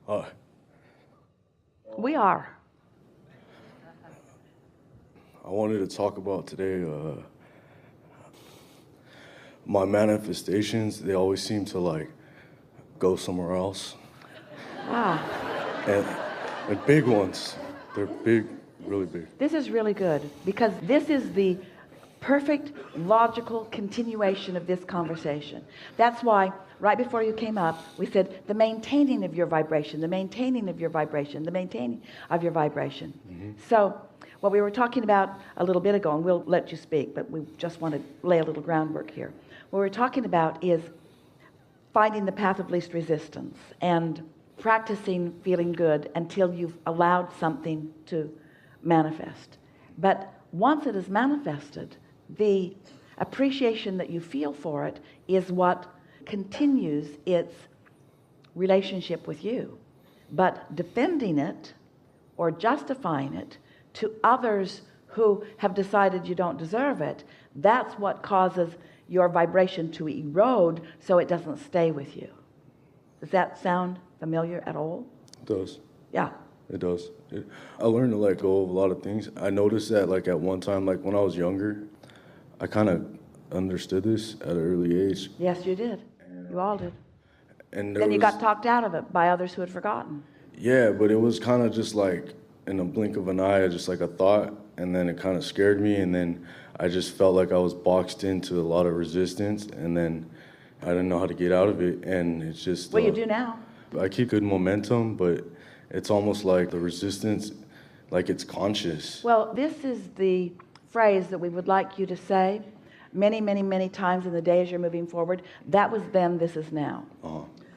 Hi. We are. I wanted to talk about today my manifestations. They always seem to like go somewhere else. Ah, And, and big ones. They're big, really big. this is really good because this is the perfect logical continuation of this conversation. That's why right before you came up, we said the maintaining of your vibration, the maintaining of your vibration, the maintaining of your vibration. So what we were talking about a little bit ago, and we'll let you speak, but we just want to lay a little groundwork here. What we're talking about is finding the path of least resistance and practicing feeling good until you've allowed something to manifest. But once it is manifested, the appreciation that you feel for it is what continues its relationship with you. But defending it or justifying it to others who have decided you don't deserve it, that's what causes your vibration to erode so it doesn't stay with you. Does that sound familiar at all? It does. Yeah. It does. I learned to let go of a lot of things. I noticed that like at one time, like when I was younger, I kind of understood this at an early age. Yes, you did. You all did. And Then you got talked out of it by others who had forgotten. Yeah, but it was kind of just like in a blink of an eye, just like a thought, and then it kind of scared me, and then I just felt like I was boxed into a lot of resistance, and then I didn't know how to get out of it, and it's just... Well, you do now. I keep good momentum, but it's almost like the resistance, like it's conscious. Well, this is the phrase that we would like you to say many, many, many times in the day as you're moving forward. That was then, this is now.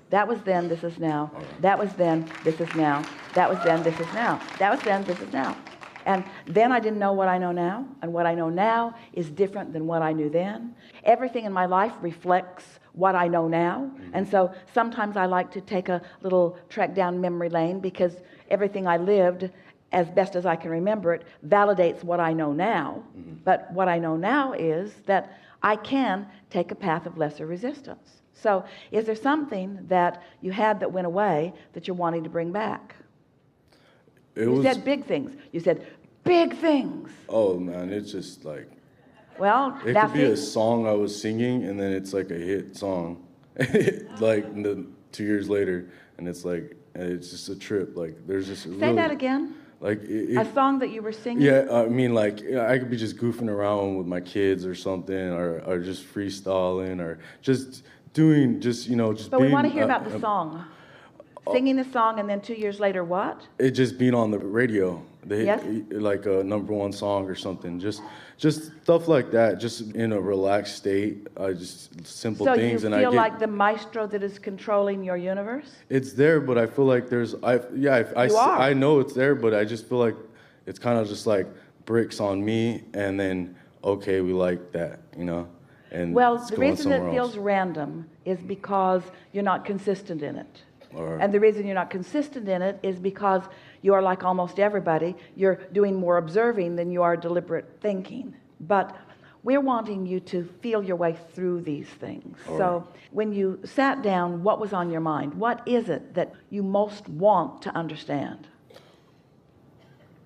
That was then, this is now. That was then, this is now. That was then, this is now. That was then, this is now. And then I didn't know what I know now, and what I know now is different than what I knew then. Everything in my life reflects what I know now, and so sometimes I like to take a little trek down memory lane because everything I lived, as best as I can remember it, validates what I know now. But what I know now is that I can take a path of lesser resistance. So is there something that you had that went away that you're wanting to bring back? You said big things. You said big things. Oh, man, it's just like... Well, it could be a song I was singing, and then it's like a hit song, like 2 years later, and it's like, it's just a trip. Like, there's just... Say that again. Like a song that you were singing? Yeah, I mean, like, I could be just goofing around with my kids or something, or just freestyling, or just doing, just But we want to hear about the song. Singing the song, and then 2 years later, what? It just being on the radio. Yes? Like a #1 song or something. Just stuff like that. Just in a relaxed state. Just simple things. So you feel like the maestro that is controlling your universe? It's there, but I feel like I know it's there, but I just feel like it's kind of just like bricks on me, and then okay, we like that, And well, the reason it feels random is because you're not consistent in it. And the reason you're not consistent in it is because you are like almost everybody. You're doing more observing than you are deliberate thinking. But we're wanting you to feel your way through these things. So when you sat down, what was on your mind? What is it that you most want to understand?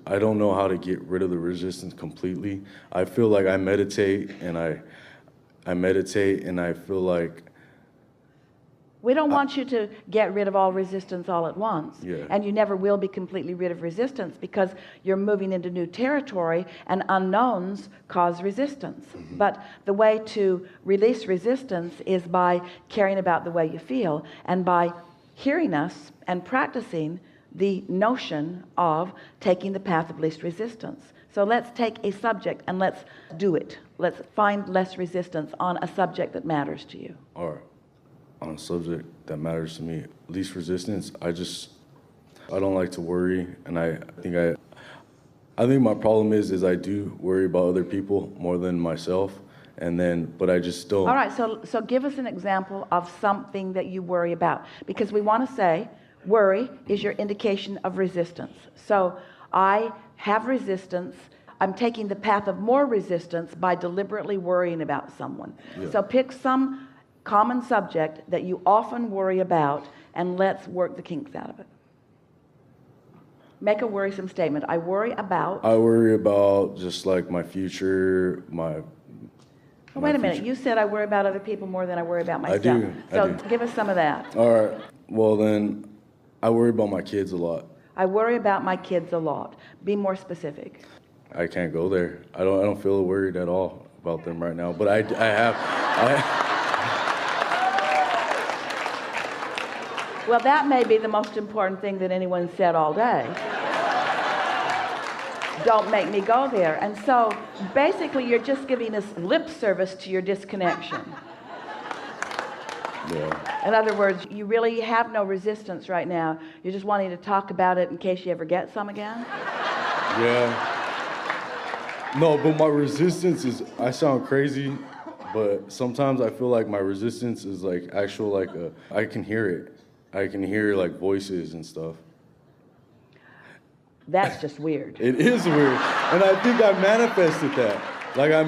I don't know how to get rid of the resistance completely. I feel like I meditate, and I feel like... We don't want you to get rid of all resistance all at once. Yeah. And you never will be completely rid of resistance because you're moving into new territory, and unknowns cause resistance. But the way to release resistance is by caring about the way you feel, and by hearing us and practicing the notion of taking the path of least resistance. So let's take a subject and let's do it. Let's find less resistance on a subject that matters to you. All right. On a subject that matters to me, least resistance, I don't like to worry, and I think my problem is I do worry about other people more than myself, but I just don't. All right, so give us an example of something that you worry about, because we want to say worry is your indication of resistance. So I have resistance. I'm taking the path of more resistance by deliberately worrying about someone. Yeah. So pick some common subject that you often worry about, and let's work the kinks out of it. Make a worrisome statement. I worry about... I worry about just like my future, Oh, wait a minute. You said I worry about other people more than I worry about myself. I do. Give us some of that. All right. Well, then I worry about my kids a lot. I worry about my kids a lot. Be more specific. I can't go there. I don't feel worried at all about them right now. But I have. Well, that may be the most important thing that anyone said all day. Don't make me go there. And so basically you're just giving us lip service to your disconnection. Yeah. In other words, you really have no resistance right now. You're just wanting to talk about it in case you ever get some again? Yeah. No, but my resistance is, I sound crazy, but sometimes I feel like my resistance is like actual, like I can hear it. I can hear like voices and stuff. That's just weird. It is weird. And I think I manifested that. Like I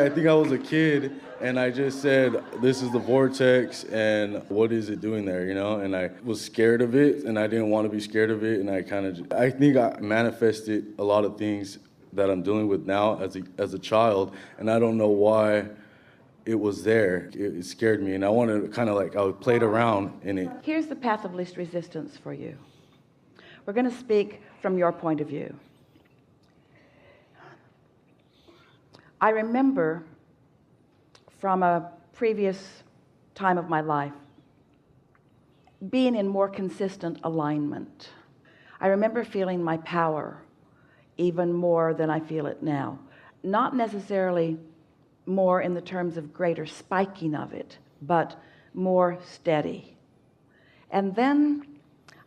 think I was a kid and I just said, this is the vortex and what is it doing there, you know? And I was scared of it and I didn't want to be scared of it. And I think I manifested a lot of things that I'm dealing with now as a child. And I don't know why it was there. It scared me. And I wanted to kind of like, I played around in it. Here's the path of least resistance for you. We're going to speak from your point of view. I remember from a previous time of my life being in more consistent alignment. I remember feeling my power even more than I feel it now. Not necessarily more in the terms of greater spiking of it, but more steady. And then,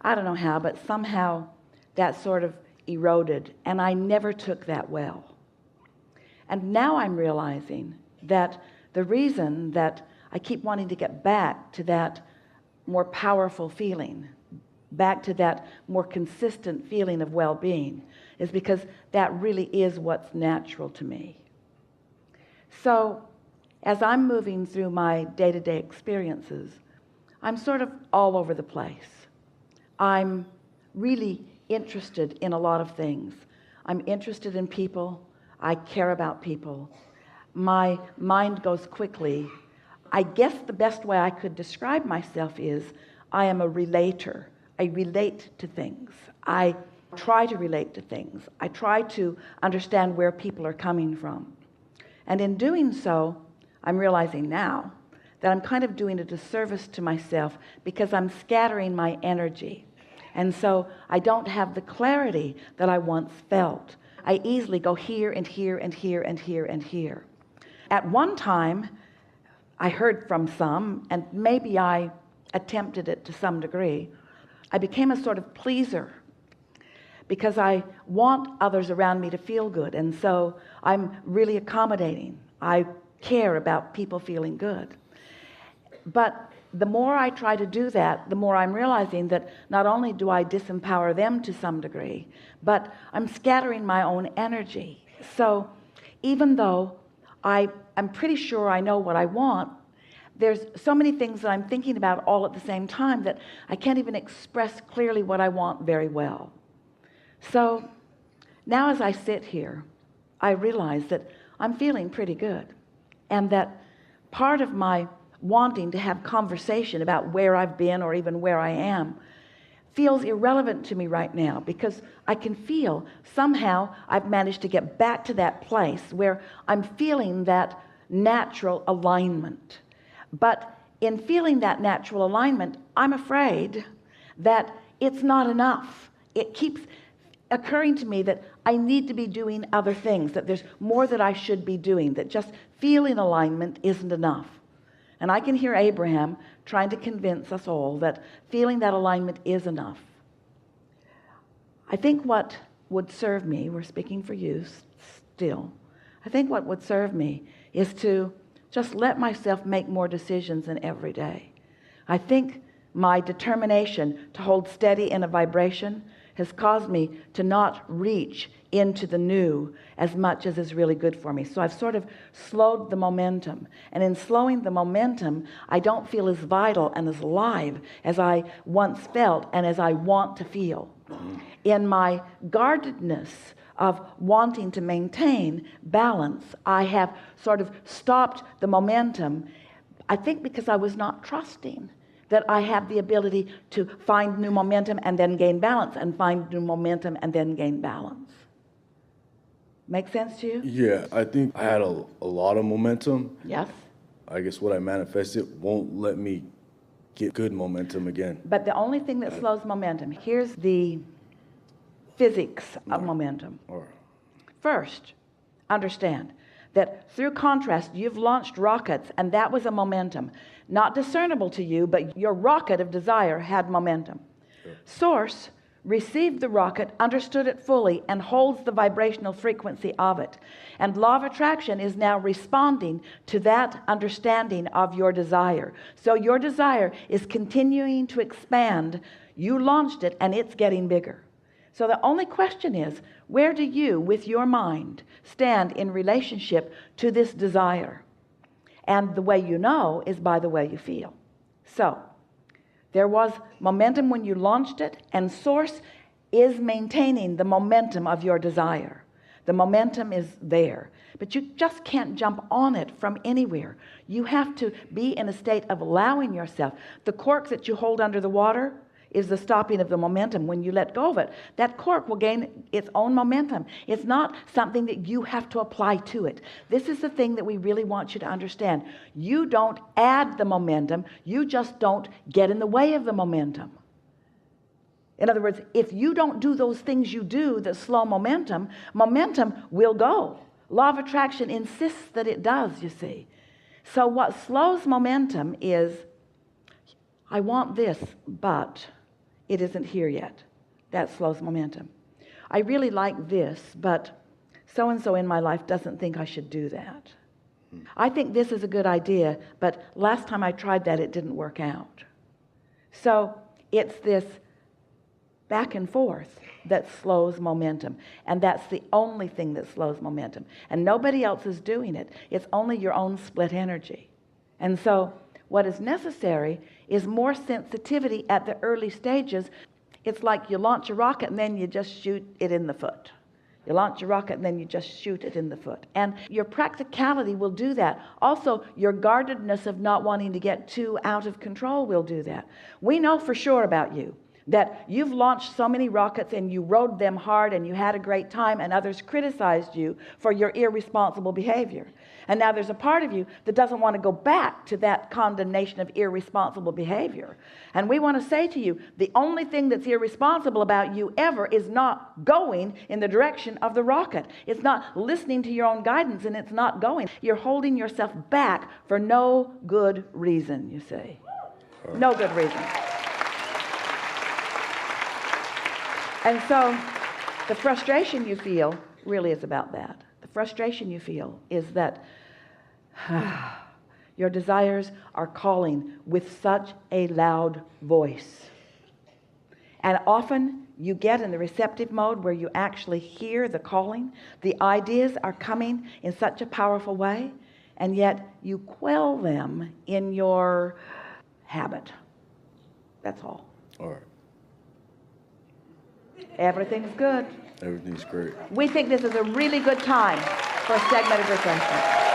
I don't know how, but somehow that sort of eroded, and I never took that well. And now I'm realizing that the reason that I keep wanting to get back to that more powerful feeling, back to that more consistent feeling of well-being, is because that really is what's natural to me. So as I'm moving through my day-to-day experiences, I'm sort of all over the place. I'm really interested in a lot of things. I'm interested in people. I care about people. My mind goes quickly. I guess the best way I could describe myself is I am a relator. I relate to things. I try to relate to things. I try to understand where people are coming from. And in doing so, I'm realizing now that I'm kind of doing a disservice to myself because I'm scattering my energy. And so I don't have the clarity that I once felt. I easily go here and here and here and here and here. At one time, I heard from some, and maybe I attempted it to some degree. I became a sort of pleaser because I want others around me to feel good. And so I'm really accommodating. I care about people feeling good. But the more I try to do that, the more I'm realizing that not only do I disempower them to some degree, but I'm scattering my own energy. So even though I'm pretty sure I know what I want, there's so many things that I'm thinking about all at the same time that I can't even express clearly what I want very well. So now as I sit here, I realize that I'm feeling pretty good, and that part of my wanting to have conversation about where I've been or even where I am feels irrelevant to me right now, because I can feel somehow I've managed to get back to that place where I'm feeling that natural alignment. But in feeling that natural alignment, I'm afraid that it's not enough. It keeps occurring to me that I need to be doing other things, that there's more that I should be doing, that just feeling alignment isn't enough. And I can hear Abraham trying to convince us all that feeling that alignment is enough. I think what would serve me, we're speaking for you still, I think what would serve me is to just let myself make more decisions in every day. I think my determination to hold steady in a vibration has caused me to not reach into the new as much as is really good for me. So I've sort of slowed the momentum. And in slowing the momentum, I don't feel as vital and as alive as I once felt and as I want to feel. In my guardedness of wanting to maintain balance, I have sort of stopped the momentum, I think because I was not trusting that I have the ability to find new momentum and then gain balance, and find new momentum and then gain balance. Make sense to you? Yeah, I think I had a lot of momentum. Yes. I guess what I manifested won't let me get good momentum again. But the only thing that slows momentum, here's the physics of momentum. First, understand that through contrast, you've launched rockets, and that was a momentum. Not discernible to you, but your rocket of desire had momentum. Sure. Source received the rocket, understood it fully, and holds the vibrational frequency of it. And law of attraction is now responding to that understanding of your desire. So your desire is continuing to expand. You launched it, and it's getting bigger. So the only question is, where do you, with your mind, stand in relationship to this desire? And the way you know is by the way you feel. So there was momentum when you launched it, and source is maintaining the momentum of your desire. The momentum is there, but you just can't jump on it from anywhere. You have to be in a state of allowing yourself. The cork that you hold under the water is the stopping of the momentum. When you let go of it, that cork will gain its own momentum. It's not something that you have to apply to it. This is the thing that we really want you to understand. You don't add the momentum, you just don't get in the way of the momentum. In other words, if you don't do those things you do that slow momentum, momentum will go. Law of attraction insists that it does, you see. So what slows momentum is, I want this, but it isn't here yet. That slows momentum. I really like this, but so-and-so in my life doesn't think I should do that. I think this is a good idea, but last time I tried that, it didn't work out. So it's this back and forth that slows momentum. And that's the only thing that slows momentum. And nobody else is doing it. It's only your own split energy. And so what is necessary is more sensitivity at the early stages. It's like you launch a rocket and then you just shoot it in the foot. You launch a rocket and then you just shoot it in the foot. And your practicality will do that. Also, your guardedness of not wanting to get too out of control will do that. We know for sure about you that you've launched so many rockets and you rode them hard and you had a great time, and others criticized you for your irresponsible behavior. And now there's a part of you that doesn't want to go back to that condemnation of irresponsible behavior. And we want to say to you, the only thing that's irresponsible about you ever is not going in the direction of the rocket. It's not listening to your own guidance, and it's not going. You're holding yourself back for no good reason, you see. No good reason. And so the frustration you feel really is about that. The frustration you feel is that your desires are calling with such a loud voice. And often you get in the receptive mode where you actually hear the calling. The ideas are coming in such a powerful way, and yet you quell them in your habit. That's all. All right. Everything's good. Everything's great. We think this is a really good time for a segment of refreshment.